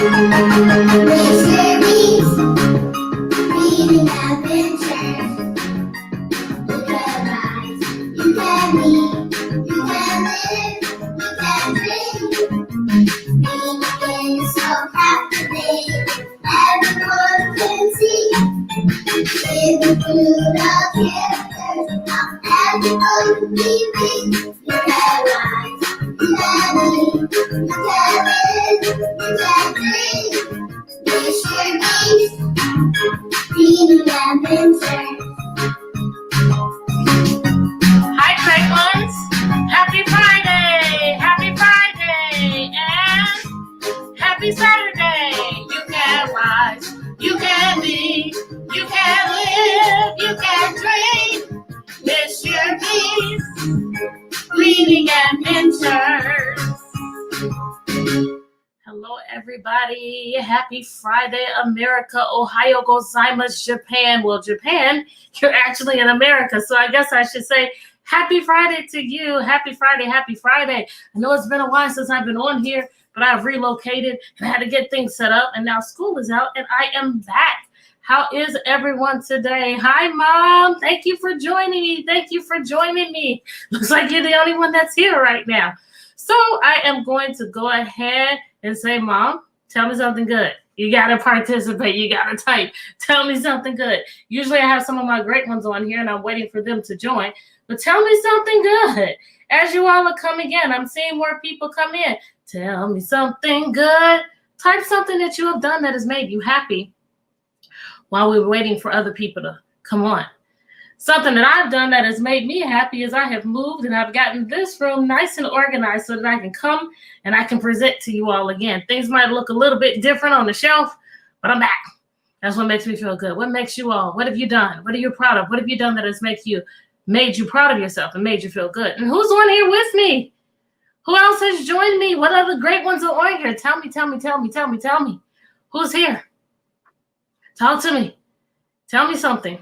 Yearby's reading adventures. You can rise, you can read, you can live, you can dream. Reading is so captivating, everyone can see. Living through the characters of everyone we read. You can rise, you can read, you can live, you can dream. Yearby's reading adventures. Hi, great ones. Happy Friday. Happy Friday. And happy Saturday. You can rise. You can be. You can live. You can dream. Miss Yearby's reading adventures. Hello, everybody. Happy Friday, America. Ohio gozaimasu, Japan. Well, Japan, you're actually in America, so I guess I should say happy Friday to you. Happy Friday, happy Friday. I know it's been a while since I've been on here, but I've relocated and had to get things set up, and now school is out, and I am back. How is everyone today? Hi, Mom. Thank you for joining me. Thank you for joining me. Looks like you're the only one that's here right now. So I am going to go ahead and say, Mom, tell me something good. You got to participate. You got to type. Tell me something good. Usually I have some of my great ones on here, and I'm waiting for them to join. But tell me something good. As you all are coming in, I'm seeing more people come in. Tell me something good. Type something that you have done that has made you happy while we're waiting for other people to come on. Something that I've done that has made me happy is I have moved and I've gotten this room nice and organized so that I can come and I can present to you all again. Things might look a little bit different on the shelf, but I'm back. That's what makes me feel good. What makes you all? What have you done? What are you proud of? What have you done that has made you proud of yourself and made you feel good? And who's on here with me? Who else has joined me? What other great ones are on here? Tell me. Who's here? Talk to me. Tell me something.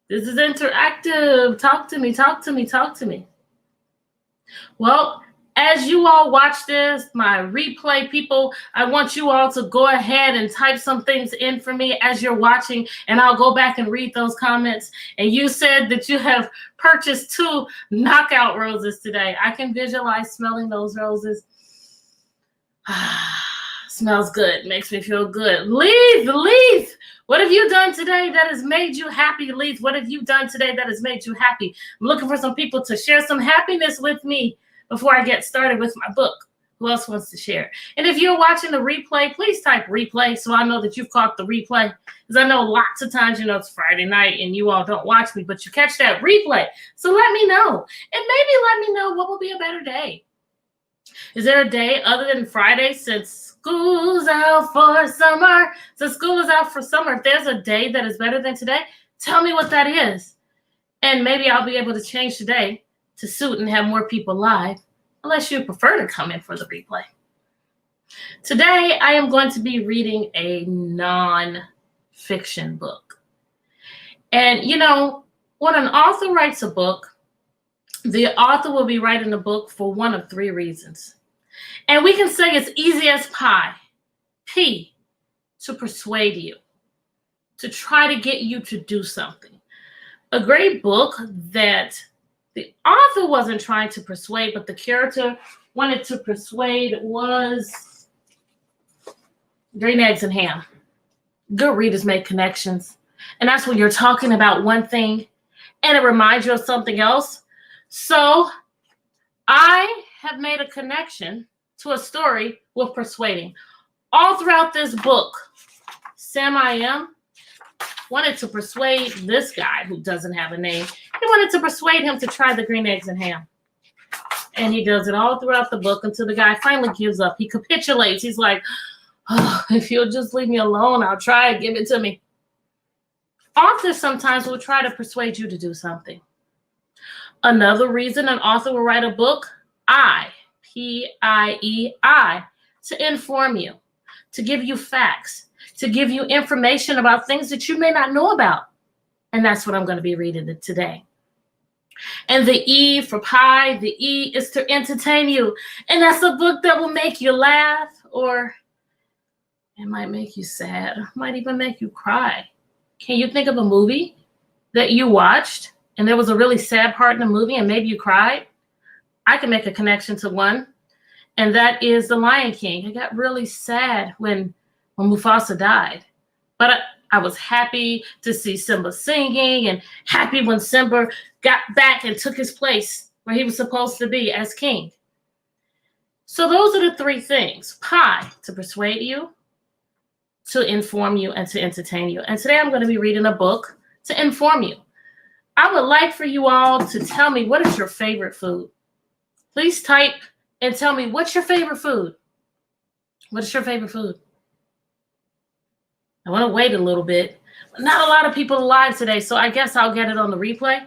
This is interactive. Talk to me. Well, as you all watch this, my replay people, I want you all to go ahead and type some things in for me as you're watching, and I'll go back and read those comments. And you said that you have purchased 2 knockout roses today. I can visualize smelling those roses. Smells good. Makes me feel good. Leith. What have you done today that has made you happy, Leith? What have you done today that has made you happy? I'm looking for some people to share some happiness with me before I get started with my book. Who else wants to share? And if you're watching the replay, please type replay so I know that you've caught the replay. Because I know lots of times, it's Friday night and you all don't watch me, but you catch that replay. So let me know. And maybe let me know what will be a better day. Is there a day other than Friday since school's out for summer? Since school is out for summer, if there's a day that is better than today, tell me what that is. And maybe I'll be able to change today to suit and have more people live, unless you prefer to come in for the replay. Today, I am going to be reading a non-fiction book. And, when an author writes a book, the author will be writing a book for one of 3 reasons. And we can say it's easy as pie. P, to persuade you, to try to get you to do something. A great book that the author wasn't trying to persuade, but the character wanted to persuade was Green Eggs and Ham. Good readers make connections. And that's when you're talking about one thing and it reminds you of something else. So I have made a connection to a story with persuading. All throughout this book, Sam I Am wanted to persuade this guy who doesn't have a name. He wanted to persuade him to try the green eggs and ham. And he does it all throughout the book until the guy finally gives up. He capitulates. He's like, if you'll just leave me alone, I'll try it. Give it to me. Authors sometimes will try to persuade you to do something. Another reason an author will write a book, P-I-E-I, to inform you, to give you facts, to give you information about things that you may not know about. And that's what I'm going to be reading today. And the E for pie, the E is to entertain you. And that's a book that will make you laugh or it might make you sad, might even make you cry. Can you think of a movie that you watched and there was a really sad part in the movie and maybe you cried? I can make a connection to one, and that is The Lion King. I got really sad when Mufasa died, but I was happy to see Simba singing and happy when Simba got back and took his place where he was supposed to be as king. So those are the three things: pie, to persuade you, to inform you, and to entertain you. And today I'm going to be reading a book to inform you. I would like for you all to tell me, what is your favorite food? Please type and tell me, what's your favorite food? What is your favorite food? I want to wait a little bit. Not a lot of people alive today, so I guess I'll get it on the replay.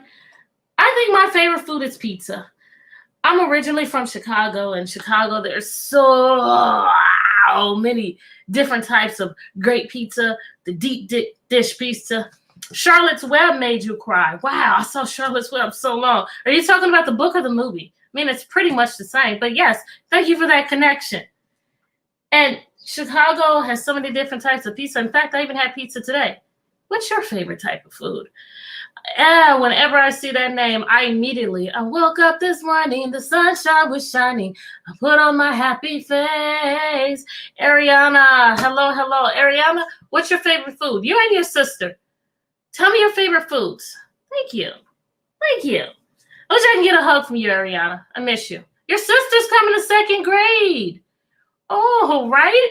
I think my favorite food is pizza. I'm originally from Chicago. In Chicago, there's so many different types of great pizza. The deep dish pizza. Charlotte's Web made you cry. Wow, I saw Charlotte's Web so long. Are you talking about the book or the movie? I mean, it's pretty much the same. But yes, thank you for that connection. And Chicago has so many different types of pizza. In fact, I even had pizza today. What's your favorite type of food? Whenever I see that name, I woke up this morning, the sunshine was shining. I put on my happy face. Ariana, hello. Ariana, what's your favorite food? You and your sister. Tell me your favorite foods. Thank you. I wish I can get a hug from you, Ariana. I miss you. Your sister's coming to second grade. Oh, right?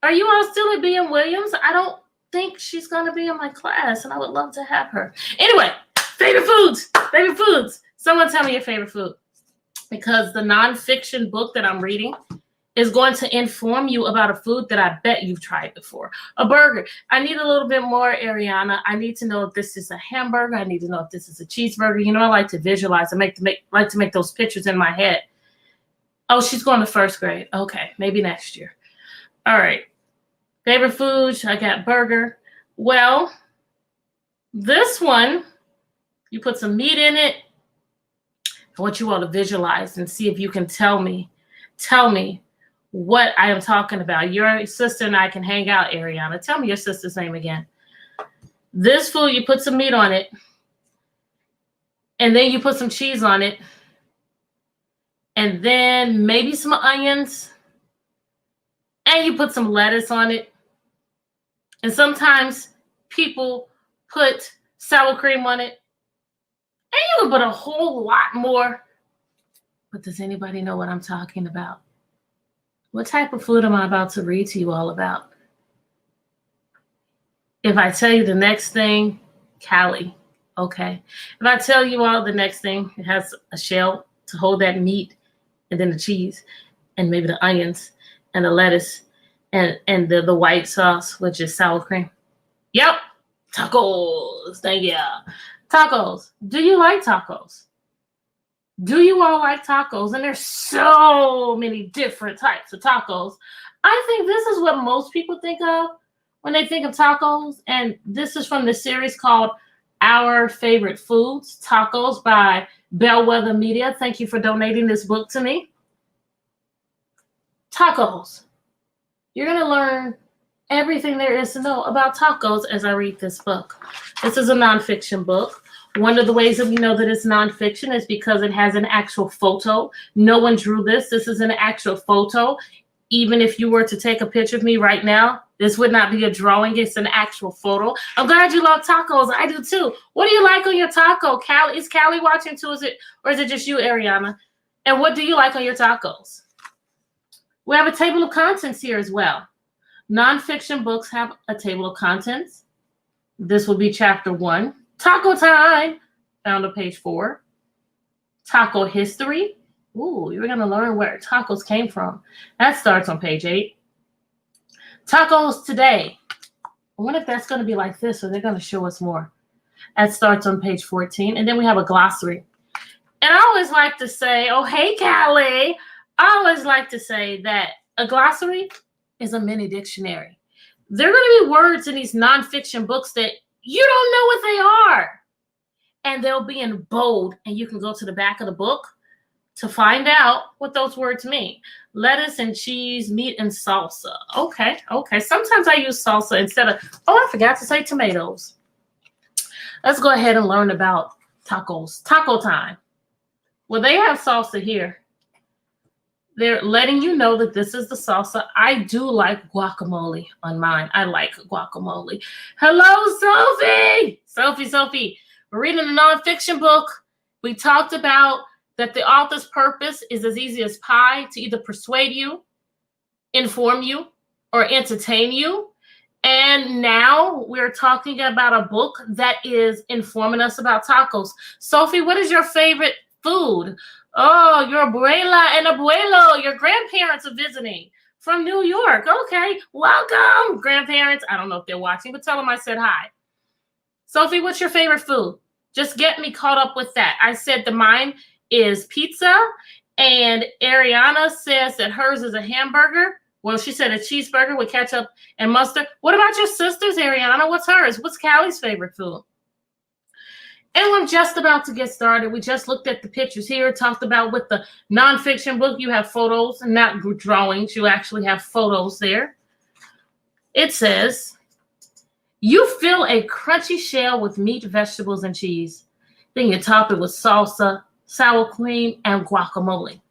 Are you all still at B.M. Williams? I don't think she's going to be in my class, and I would love to have her. Anyway, favorite foods. Someone tell me your favorite food. Because the nonfiction book that I'm reading is going to inform you about a food that I bet you've tried before. A burger. I need a little bit more, Ariana. I need to know if this is a hamburger. I need to know if this is a cheeseburger. You know, I like to visualize. I like to make those pictures in my head. Oh, she's going to first grade. Okay, maybe next year. All right. Favorite foods, I got burger. Well, this one, you put some meat in it. I want you all to visualize and see if you can tell me what I am talking about. Your sister and I can hang out, Ariana. Tell me your sister's name again. This food, you put some meat on it, and then you put some cheese on it, and then maybe some onions, and you put some lettuce on it. And sometimes people put sour cream on it, and you can put a whole lot more. But does anybody know what I'm talking about? What type of food am I about to read to you all about? If I tell you the next thing, Cali, okay. If I tell you all the next thing, it has a shell to hold that meat, and then the cheese, and maybe the onions, and the lettuce, and the white sauce, which is sour cream. Yep, tacos. Thank you. Tacos. Do you like tacos? Do you all like tacos? And there's so many different types of tacos. I think this is what most people think of when they think of tacos. And this is from the series called Our Favorite Foods, Tacos by Bellwether Media. Thank you for donating this book to me. Tacos. You're going to learn everything there is to know about tacos as I read this book. This is a nonfiction book. One of the ways that we know that it's nonfiction is because it has an actual photo. No one drew this. This is an actual photo. Even if you were to take a picture of me right now, this would not be a drawing. It's an actual photo. I'm glad you love tacos. I do too. What do you like on your taco? Callie, is Callie watching too? Is it just you, Ariana? And what do you like on your tacos? We have a table of contents here as well. Nonfiction books have a table of contents. This will be chapter 1. Taco time, found on page 4. Taco history. Ooh, you're going to learn where tacos came from. That starts on page 8. Tacos today. I wonder if that's going to be like this or they're going to show us more. That starts on page 14. And then we have a glossary. And I always like to say, oh, hey, Callie. I always like to say that a glossary is a mini dictionary. There are going to be words in these nonfiction books that you don't know what they are. And they'll be in bold, and you can go to the back of the book to find out what those words mean. Lettuce and cheese, meat and salsa. Okay, okay. Sometimes I use salsa instead of, oh, I forgot to say tomatoes. Let's go ahead and learn about tacos. Taco time. Well, they have salsa here. They're letting you know that this is the salsa. I do like guacamole on mine. I like guacamole. Hello, Sophie. Sophie. We're reading a nonfiction book. We talked about that the author's purpose is as easy as pie, to either persuade you, inform you, or entertain you. And now we're talking about a book that is informing us about tacos. Sophie, what is your favorite food? Oh, your abuela and abuelo, your grandparents are visiting from New York. Okay, welcome, grandparents. I don't know if they're watching, but tell them I said hi. Sophie, what's your favorite food? Just get me caught up with that. I said the mine is pizza, and Ariana says that hers is a hamburger. Well, she said a cheeseburger with ketchup and mustard. What about your sisters, Ariana? What's hers? What's Callie's favorite food? And we're just about to get started. We just looked at the pictures here, talked about with the nonfiction book, you have photos and not drawings. You actually have photos there. It says, you fill a crunchy shell with meat, vegetables, and cheese. Then you top it with salsa, sour cream, and guacamole.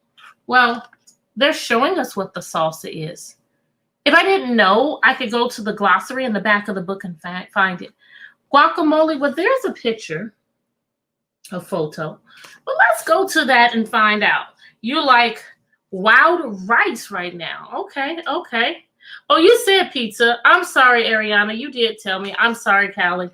Well, they're showing us what the salsa is. If I didn't know, I could go to the glossary in the back of the book and find it. Guacamole, well, there's a picture, a photo. But let's go to that and find out. You like wild rice right now. Okay, okay. Oh, you said pizza. I'm sorry, Ariana. You did tell me. I'm sorry, Callie.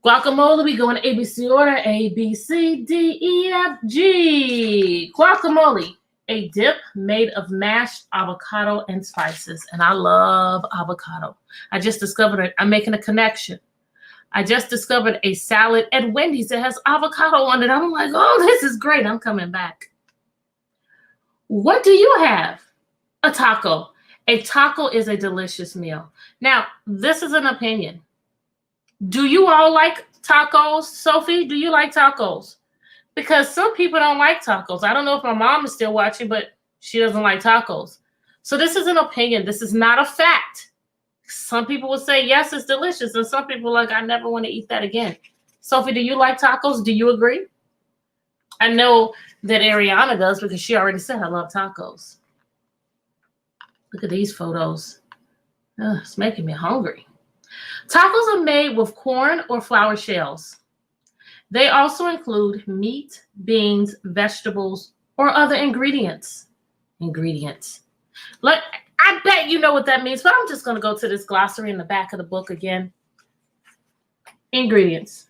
Guacamole, we go in ABC order. A, B, C, D, E, F, G. Guacamole, a dip made of mashed avocado and spices. And I love avocado. I just discovered it. I'm making a connection. I just discovered a salad at Wendy's that has avocado on it. I'm like, oh, this is great. I'm coming back. What do you have? A taco. A taco is a delicious meal. Now, this is an opinion. Do you all like tacos? Sophie, do you like tacos? Because some people don't like tacos. I don't know if my mom is still watching, but she doesn't like tacos. So this is an opinion. This is not a fact. Some people will say, yes, it's delicious. And some people are like, I never want to eat that again. Sophie, do you like tacos? Do you agree? I know that Ariana does because she already said I love tacos. Look at these photos. Ugh, it's making me hungry. Tacos are made with corn or flour shells. They also include meat, beans, vegetables, or other ingredients. Like, I bet you know what that means, but I'm just going to go to this glossary in the back of the book again. Ingredients.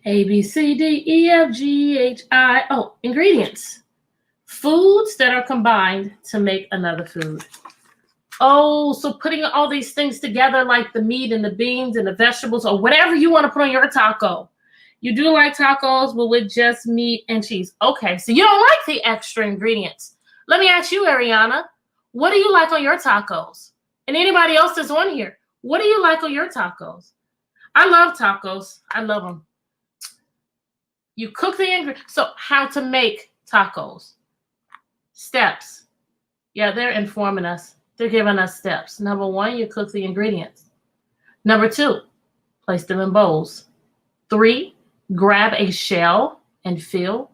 A, B, C, D, E, F, G, H, I. Oh, ingredients. Foods that are combined to make another food. Oh, so putting all these things together like the meat and the beans and the vegetables or whatever you want to put on your taco. You do like tacos, but with just meat and cheese. Okay, so you don't like the extra ingredients. Let me ask you, Ariana, what do you like on your tacos? And anybody else that's on here, what do you like on your tacos? I love tacos. I love them. You cook the ingredients. So how to make tacos. Steps. Yeah, they're informing us. They're giving us steps. Number 1, you cook the ingredients. Number 2, place them in bowls. 3, grab a shell and fill.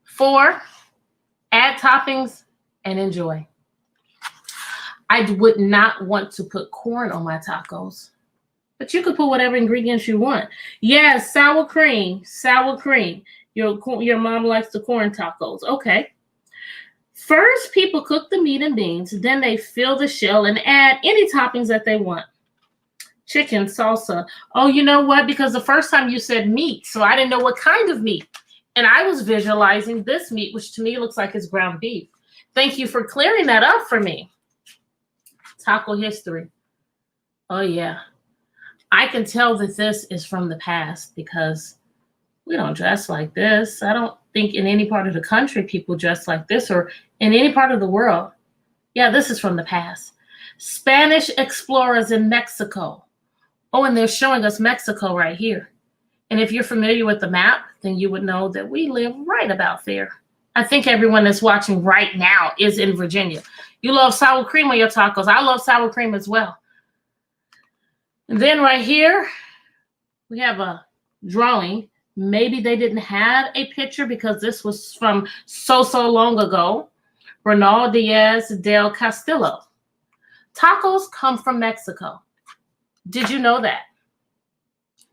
4, add toppings and enjoy. I would not want to put corn on my tacos, but you could put whatever ingredients you want. Yes, sour cream. Your mom likes the corn tacos. Okay. First, people cook the meat and beans. Then they fill the shell and add any toppings that they want. Chicken, salsa. Oh, you know what? Because the first time you said meat, so I didn't know what kind of meat. And I was visualizing this meat, which to me looks like it's ground beef. Thank you for clearing that up for me. Taco history. Oh, yeah. I can tell that this is from the past because we don't dress like this. I don't think in any part of the country people dress like this or in any part of the world. Yeah, this is from the past. Spanish explorers in Mexico. Oh, and they're showing us Mexico right here. And if you're familiar with the map, then you would know that we live right about there. I think everyone that's watching right now is in Virginia. You love sour cream on your tacos. I love sour cream as well. And then right here, we have a drawing. Maybe they didn't have a picture because this was from so long ago. Bernal Diaz del Castillo. Tacos come from Mexico. Did you know that?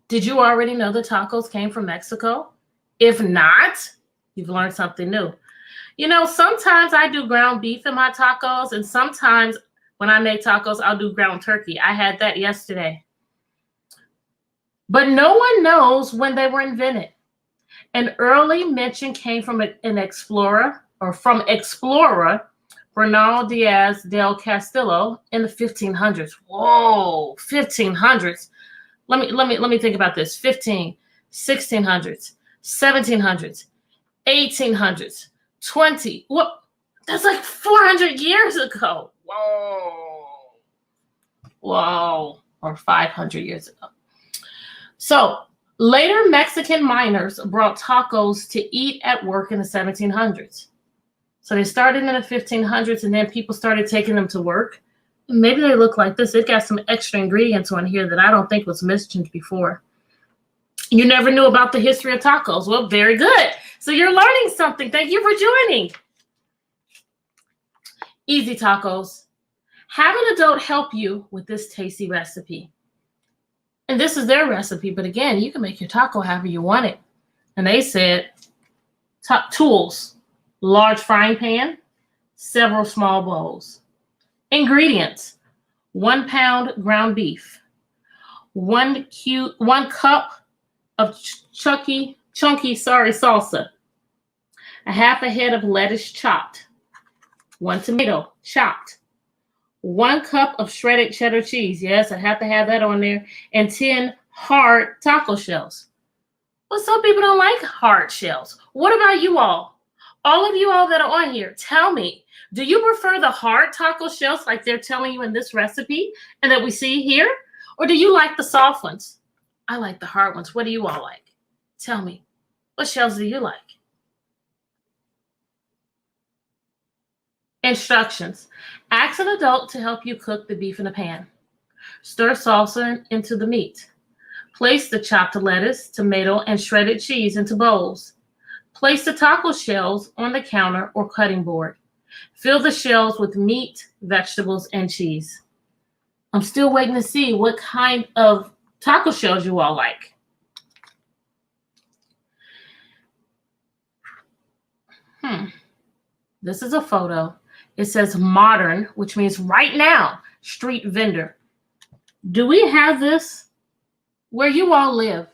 Did you already know the tacos came from Mexico? If not, you've learned something new. You know, sometimes I do ground beef in my tacos, and sometimes when I make tacos, I'll do ground turkey. I had that yesterday. But no one knows when they were invented. An early mention came from an explorer, or from explorer Bernal Diaz del Castillo in the 1500s. Whoa, 1500s. Let me think about this. 1600s, 1700s, 1800s, 20. What? That's like 400 years ago. Whoa. Or 500 years ago. So later Mexican miners brought tacos to eat at work in the 1700s. So they started in the 1500s, and then people started taking them to work. Maybe they look like this. It got some extra ingredients on here that I don't think was mentioned before. You never knew about the history of tacos. Well, very good. So you're learning something. Thank you for joining. Easy tacos. Have an adult help you with this tasty recipe. And this is their recipe, but again, you can make your taco however you want it. And they said tools: large frying pan, several small bowls. Ingredients: 1 pound ground beef, 1 cup of chunky salsa, a half a head of lettuce chopped, 1 tomato chopped, 1 cup of shredded cheddar cheese. Yes, I have to have that on there. And 10 hard taco shells. But some people don't like hard shells. What about you all? All of you all that are on here, tell me, do you prefer the hard taco shells like they're telling you in this recipe and that we see here? Or do you like the soft ones? I like the hard ones. What do you all like? Tell me, what shells do you like? Instructions. Ask an adult to help you cook the beef in a pan. Stir salsa into the meat. Place the chopped lettuce, tomato, and shredded cheese into bowls. Place the taco shells on the counter or cutting board. Fill the shells with meat, vegetables, and cheese. I'm still waiting to see what kind of taco shells you all like. This is a photo. It says modern, which means right now, street vendor. Do we have this where you all live?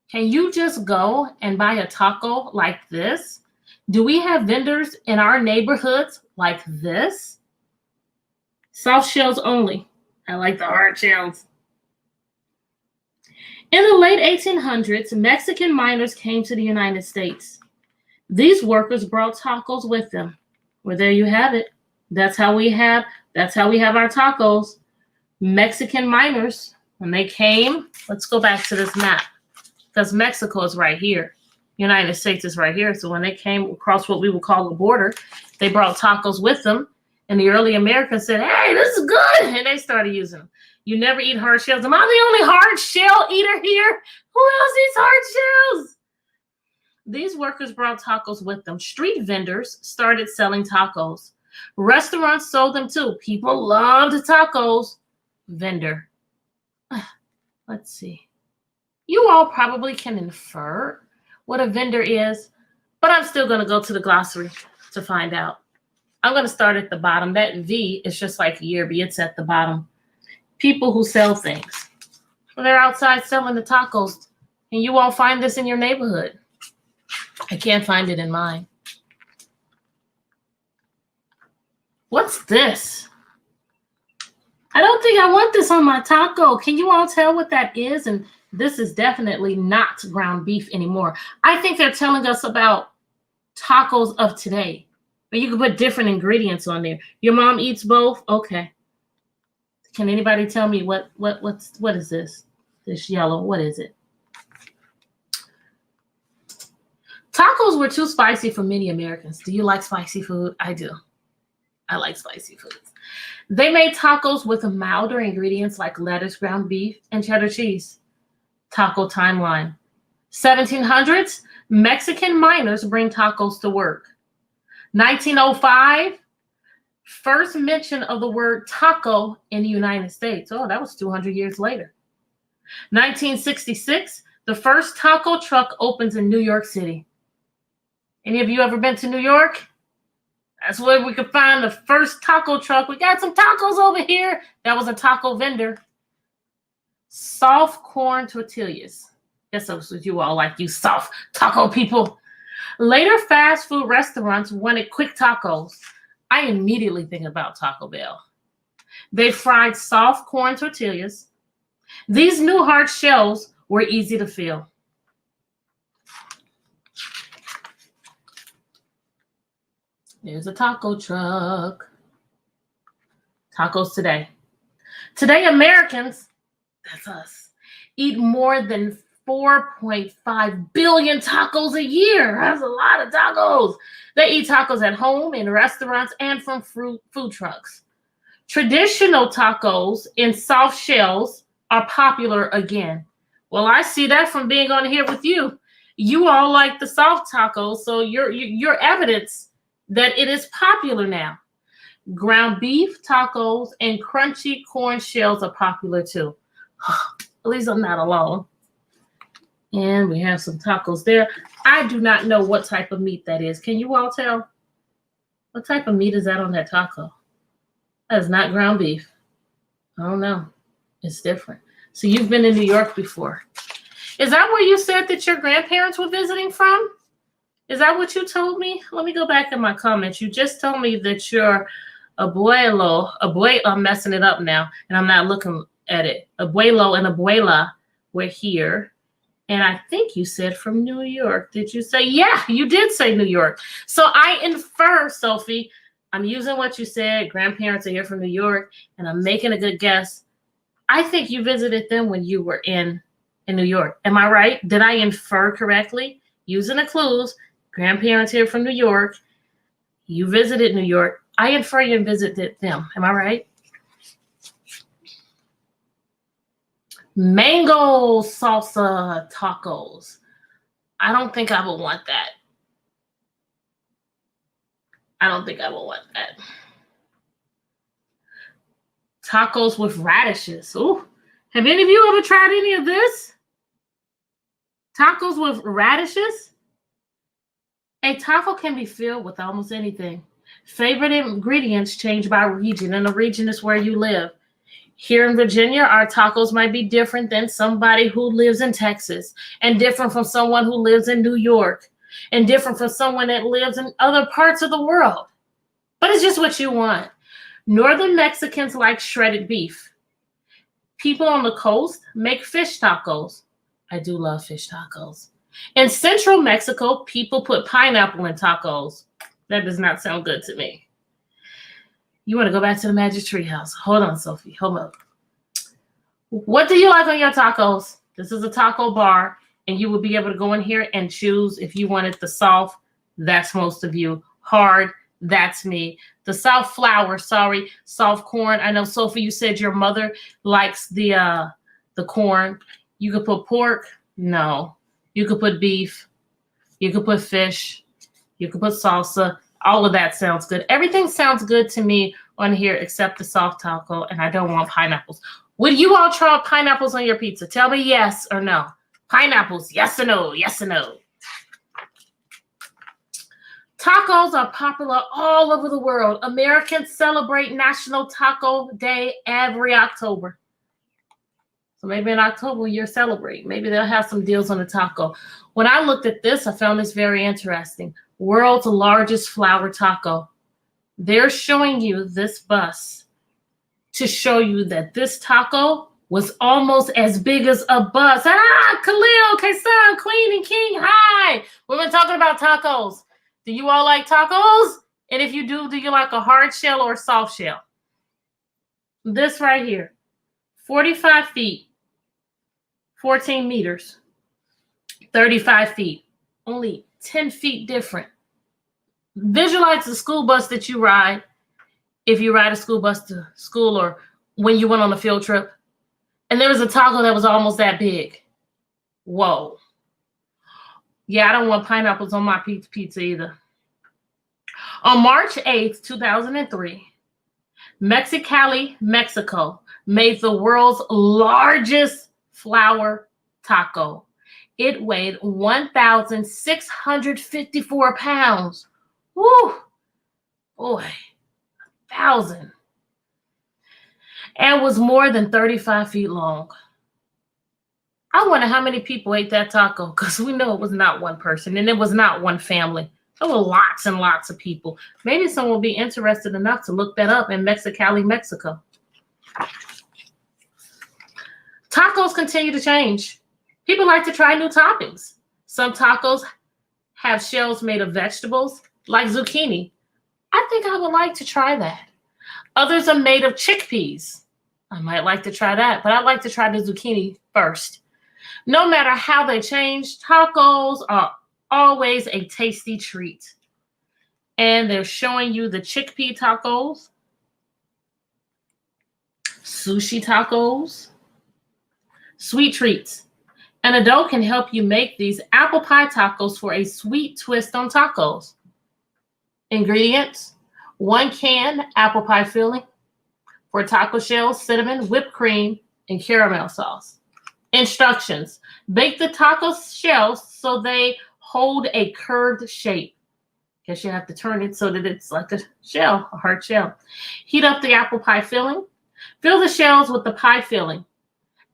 Can you just go and buy a taco like this? Do we have vendors in our neighborhoods like this? Soft shells only. I like the hard shells. In the late 1800s, Mexican miners came to the United States. These workers brought tacos with them. Well, there you have it. That's how we have our tacos. Mexican miners, when they came, let's go back to this map, because Mexico is right here. United States is right here. So when they came across what we would call the border, they brought tacos with them. And the early Americans said, hey, this is good. And they started using them. You never eat hard shells. Am I the only hard shell eater here? Who else eats hard shells? These workers brought tacos with them. Street vendors started selling tacos. Restaurants sold them too. People loved tacos. Vendor. Let's see. You all probably can infer what a vendor is, but I'm still going to go to the glossary to find out. I'm going to start at the bottom. That V is just like Yearby. It's at the bottom. People who sell things. Well, they're outside selling the tacos, and you all find this in your neighborhood. I can't find it in mine. What's this? I don't think I want this on my taco. Can you all tell what that is? And this is definitely not ground beef anymore. I think they're telling us about tacos of today. But you can put different ingredients on there. Your mom eats both? Okay. Can anybody tell me what is this? This yellow, what is it? Tacos were too spicy for many Americans. Do you like spicy food? I do. I like spicy foods. They made tacos with milder ingredients like lettuce, ground beef, and cheddar cheese. Taco timeline. 1700s, Mexican miners bring tacos to work. 1905, first mention of the word taco in the United States. Oh, that was 200 years later. 1966, the first taco truck opens in New York City. Any of you ever been to New York? That's where we could find the first taco truck. We got some tacos over here. That was a taco vendor. Soft corn tortillas. Guess that's what you all like, you soft taco people. Later, fast food restaurants wanted quick tacos. I immediately think about Taco Bell. They fried soft corn tortillas. These new hard shells were easy to fill. There's a taco truck. Tacos today. Today, Americans, that's us, eat more than 4.5 billion tacos a year. That's a lot of tacos. They eat tacos at home, in restaurants, and from food trucks. Traditional tacos in soft shells are popular again. Well, I see that from being on here with you. You all like the soft tacos, so you're evidence that it is popular now. Ground beef tacos and crunchy corn shells are popular too. At least I'm not alone. And we have some tacos there. I do not know what type of meat that is. Can you all tell? What type of meat is that on that taco? That is not ground beef. I don't know. It's different. So you've been in New York before. Is that where you said that your grandparents were visiting from? Is that what you told me? Let me go back in my comments. You just told me that your I'm messing it up now, and I'm not looking at it. Abuelo and abuela were here. And I think you said from New York. Did you say? Yeah, you did say New York. So I infer, Sophie, I'm using what you said. Grandparents are here from New York, and I'm making a good guess. I think you visited them when you were in New York. Am I right? Did I infer correctly? Using the clues, grandparents here from New York. You visited New York. I infer you visited them. Am I right? Mango salsa tacos. I don't think I would want that. I don't think I would want that. Tacos with radishes. Ooh. Have any of you ever tried any of this? Tacos with radishes? A taco can be filled with almost anything. Favorite ingredients change by region, and the region is where you live. Here in Virginia, our tacos might be different than somebody who lives in Texas, and different from someone who lives in New York, and different from someone that lives in other parts of the world. But it's just what you want. Northern Mexicans like shredded beef. People on the coast make fish tacos. I do love fish tacos. In central Mexico, people put pineapple in tacos. That does not sound good to me. You want to go back to the Magic Tree House. Hold on, Sophie. Hold up. What do you like on your tacos? This is a taco bar, and you will be able to go in here and choose if you wanted the soft. That's most of you. Hard. That's me. The soft flour, soft corn. I know, Sophie, you said your mother likes the corn. You could put pork. No. You could put beef. You could put fish. You could put salsa. All of that sounds good. Everything sounds good to me on here except the soft taco, and I don't want pineapples. Would you all try pineapples on your pizza? Tell me yes or no. Pineapples, yes or no, yes or no. Tacos are popular all over the world. Americans celebrate National Taco Day every October. So maybe in October you're celebrating. Maybe they'll have some deals on the taco. When I looked at this, I found this very interesting. World's largest flour taco. They're showing you this bus to show you that this taco was almost as big as a bus. Khalil, Kaysan, Queen, and King, hi. We've been talking about tacos. Do you all like tacos? And if you do you like a hard shell or a soft shell? This right here, 45 feet, 14 meters, 35 feet, only 10 feet different. Visualize the school bus that you ride, if you ride a school bus to school or when you went on a field trip, and there was a taco that was almost that big. Whoa. Yeah, I don't want pineapples on my pizza either. On March 8th, 2003, Mexicali, Mexico made the world's largest flour taco. It weighed 1,654 pounds. Woo! Boy, 1,000. And was more than 35 feet long. I wonder how many people ate that taco, because we know it was not one person and it was not one family. There were lots and lots of people. Maybe someone will be interested enough to look that up in Mexicali, Mexico. Tacos continue to change. People like to try new toppings. Some tacos have shells made of vegetables, like zucchini. I think I would like to try that. Others are made of chickpeas. I might like to try that, but I'd like to try the zucchini first. No matter how they change, tacos are always a tasty treat. And they're showing you the chickpea tacos, sushi tacos, sweet treats. An adult can help you make these apple pie tacos for a sweet twist on tacos. Ingredients: 1 can apple pie filling, for taco shells, cinnamon, whipped cream, and caramel sauce. Instructions: bake the taco shells so they hold a curved shape. Guess you have to turn it so that it's like a shell, a hard shell. Heat up the apple pie filling. Fill the shells with the pie filling.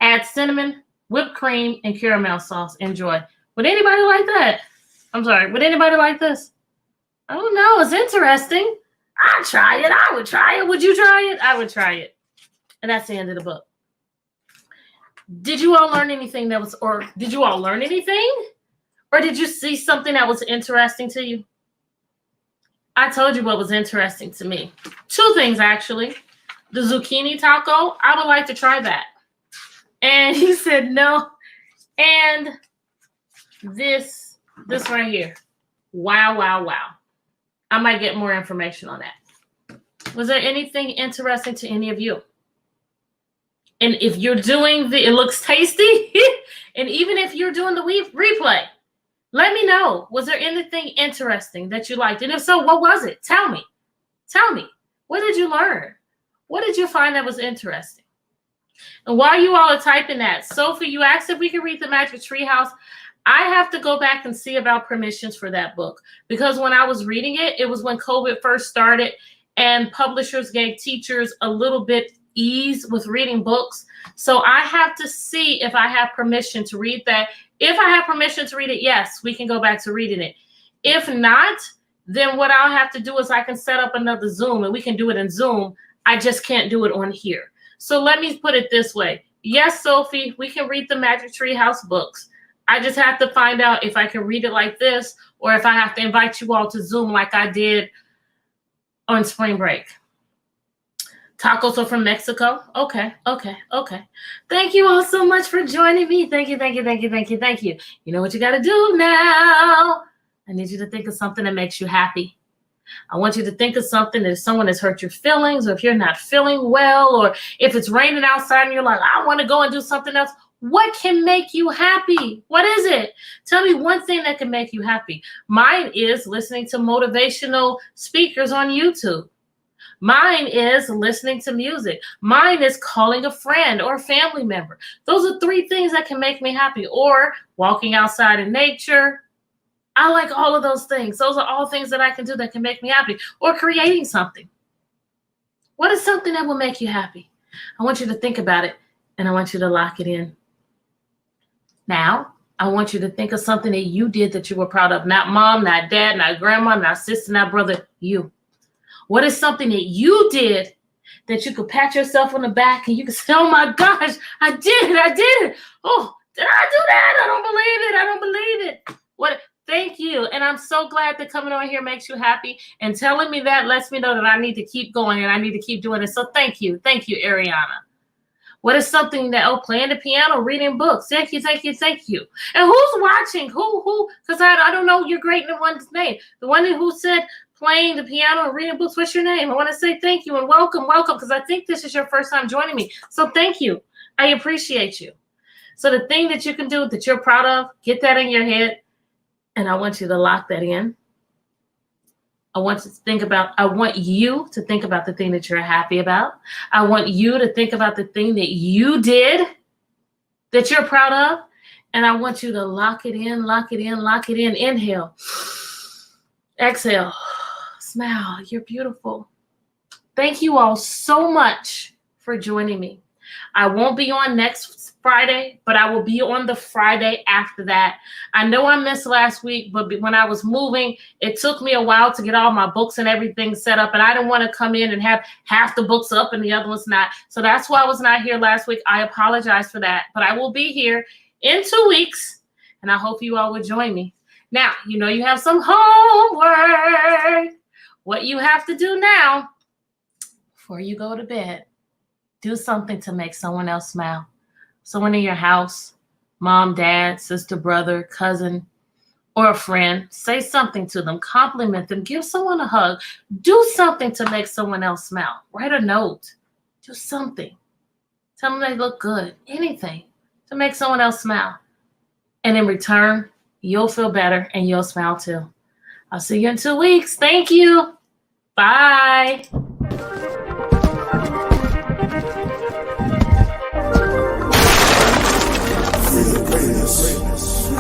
Add cinnamon, whipped cream, and caramel sauce. Enjoy. Would anybody like that? I'm sorry, would anybody like this? I don't know. It's interesting. I'd try it. I would try it. Would you try it? I would try it. And that's the end of the book. Did you all learn anything that was, or did you all learn anything? Or did you see something that was interesting to you? I told you what was interesting to me. 2 things, actually. The zucchini taco, I would like to try that. And he said no. And this right here. Wow, wow, wow. I might get more information on that. Was there anything interesting to any of you? And if you're doing it looks tasty. And even if you're doing the replay, let me know. Was there anything interesting that you liked? And if so, what was it? Tell me. Tell me. What did you learn? What did you find that was interesting? And while you all are typing that, Sophie, you asked if we could read The Magic Treehouse. I have to go back and see about permissions for that book, because when I was reading it, it was when COVID first started and publishers gave teachers a little bit ease with reading books. So I have to see if I have permission to read that. If I have permission to read it, yes, we can go back to reading it. If not, then what I'll have to do is I can set up another Zoom, and we can do it in Zoom. I just can't do it on here. So let me put it this way. Yes, Sophie, we can read the Magic Treehouse books. I just have to find out if I can read it like this, or if I have to invite you all to Zoom like I did on spring break. Tacos are from Mexico. Okay. Thank you all so much for joining me. Thank you. You know what you got to do now. I need you to think of something that makes you happy. I want you to think of something that if someone has hurt your feelings, or if you're not feeling well, or if it's raining outside and you're like, I want to go and do something else. What can make you happy? What is it? Tell me one thing that can make you happy. Mine is listening to motivational speakers on YouTube. Mine is listening to music. Mine is calling a friend or a family member. Those are 3 things that can make me happy. Or walking outside in nature. I like all of those things. Those are all things that I can do that can make me happy. Or creating something. What is something that will make you happy? I want you to think about it, and I want you to lock it in. Now, I want you to think of something that you did that you were proud of. Not mom, not dad, not grandma, not sister, not brother, you. What is something that you did that you could pat yourself on the back and you could say, oh my gosh, I did it. Oh, did I do that? I don't believe it. What? Thank you. And I'm so glad that coming on here makes you happy, and telling me that lets me know that I need to keep going and I need to keep doing it. So thank you. Thank you, Ariana. What is something that, playing the piano, reading books. Thank you, thank you, thank you. And who's watching? Who? Because I don't know your great one's name. The one who said playing the piano and reading books, what's your name? I want to say thank you and welcome, because I think this is your first time joining me. So thank you. I appreciate you. So the thing that you can do that you're proud of, get that in your head, and I want you to lock that in. I want you to think about the thing that you're happy about. I want you to think about the thing that you did that you're proud of. And I want you to lock it in, lock it in, lock it in. Inhale. Exhale. Smile. You're beautiful. Thank you all so much for joining me. I won't be on next Friday, but I will be on the Friday after that. I know I missed last week, but when I was moving, it took me a while to get all my books and everything set up, and I didn't want to come in and have half the books up and the other ones not. So that's why I was not here last week. I apologize for that, but I will be here in 2 weeks, and I hope you all will join me. Now, you have some homework. What you have to do now before you go to bed, do something to make someone else smile. Someone in your house, mom, dad, sister, brother, cousin, or a friend. Say something to them. Compliment them. Give someone a hug. Do something to make someone else smile. Write a note. Do something. Tell them they look good. Anything to make someone else smile. And in return, you'll feel better and you'll smile too. I'll see you in 2 weeks. Thank you. Bye. Greatness, your greatness.